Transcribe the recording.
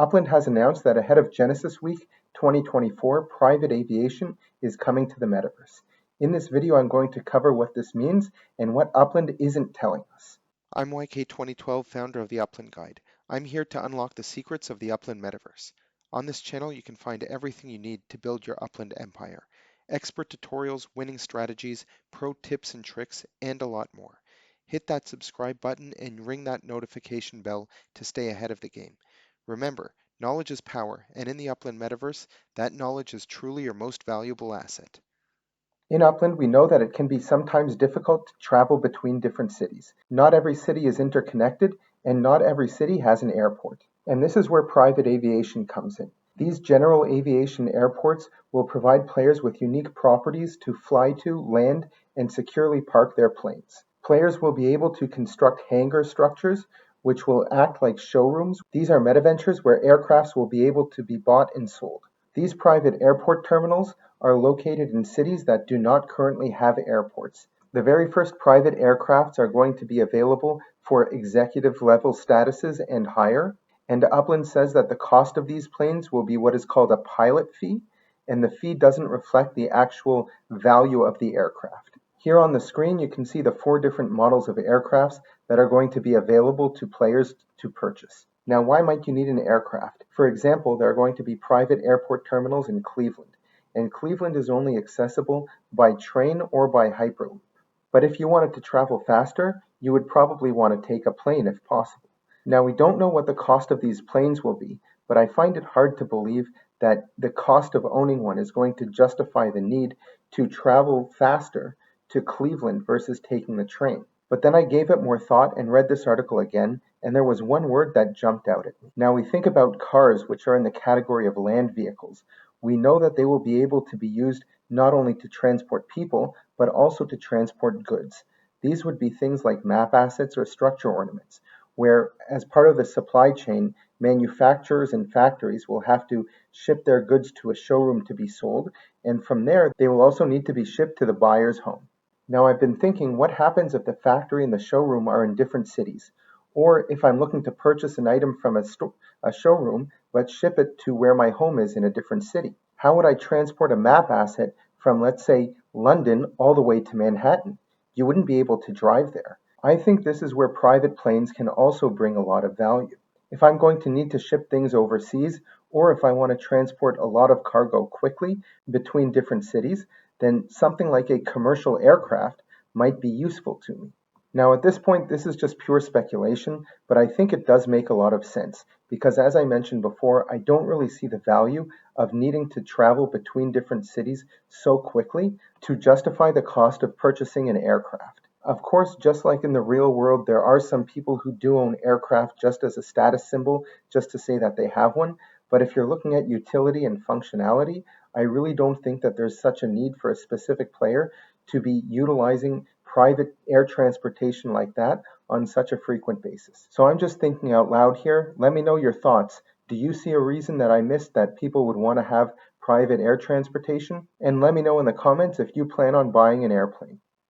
Upland has announced that ahead of Genesis Week 2024, private aviation is coming to the metaverse. In this video, I'm going to cover what this means and what Upland isn't telling us. I'm YK2012, founder of the Upland Guide. I'm here to unlock the secrets of the Upland metaverse. On this channel, you can find everything you need to build your Upland empire. Expert tutorials, winning strategies, pro tips and tricks, and a lot more. Hit that subscribe button and ring that notification bell to stay ahead of the game. Remember, knowledge is power, and in the Upland metaverse, that knowledge is truly your most valuable asset. In Upland, we know that it can be sometimes difficult to travel between different cities. Not every city is interconnected, and not every city has an airport. And this is where private aviation comes in. These general aviation airports will provide players with unique properties to fly to, land, and securely park their planes. Players will be able to construct hangar structures, which will act like showrooms. These are metaventures where aircrafts will be able to be bought and sold. These private airport terminals are located in cities that do not currently have airports. The very first private aircrafts are going to be available for executive level statuses and higher. And Upland says that the cost of these planes will be what is called a pilot fee, and the fee doesn't reflect the actual value of the aircraft. Here on the screen, you can see the 4 different models of aircrafts that are going to be available to players to purchase. Now, why might you need an aircraft? For example, there are going to be private airport terminals in Cleveland, and Cleveland is only accessible by train or by Hyperloop. But if you wanted to travel faster, you would probably want to take a plane if possible. Now, we don't know what the cost of these planes will be, but I find it hard to believe that the cost of owning one is going to justify the need to travel faster to Cleveland versus taking the train. But then I gave it more thought and read this article again, and there was one word that jumped out at me. Now we think about cars, which are in the category of land vehicles. We know that they will be able to be used not only to transport people, but also to transport goods. These would be things like map assets or structure ornaments, where as part of the supply chain, manufacturers and factories will have to ship their goods to a showroom to be sold, and from there, they will also need to be shipped to the buyer's home. Now, I've been thinking, what happens if the factory and the showroom are in different cities? Or if I'm looking to purchase an item from a showroom, but ship it to where my home is in a different city? How would I transport a map asset from, let's say, London all the way to Manhattan? You wouldn't be able to drive there. I think this is where private planes can also bring a lot of value. If I'm going to need to ship things overseas, or if I want to transport a lot of cargo quickly between different cities, then something like a commercial aircraft might be useful to me. Now, at this point, this is just pure speculation, but I think it does make a lot of sense because, as I mentioned before, I don't really see the value of needing to travel between different cities so quickly to justify the cost of purchasing an aircraft. Of course, just like in the real world, there are some people who do own aircraft just as a status symbol, just to say that they have one. But if you're looking at utility and functionality, I really don't think that there's such a need for a specific player to be utilizing private air transportation like that on such a frequent basis. So I'm just thinking out loud here. Let me know your thoughts. Do you see a reason that I missed that people would want to have private air transportation? And let me know in the comments if you plan on buying an airplane.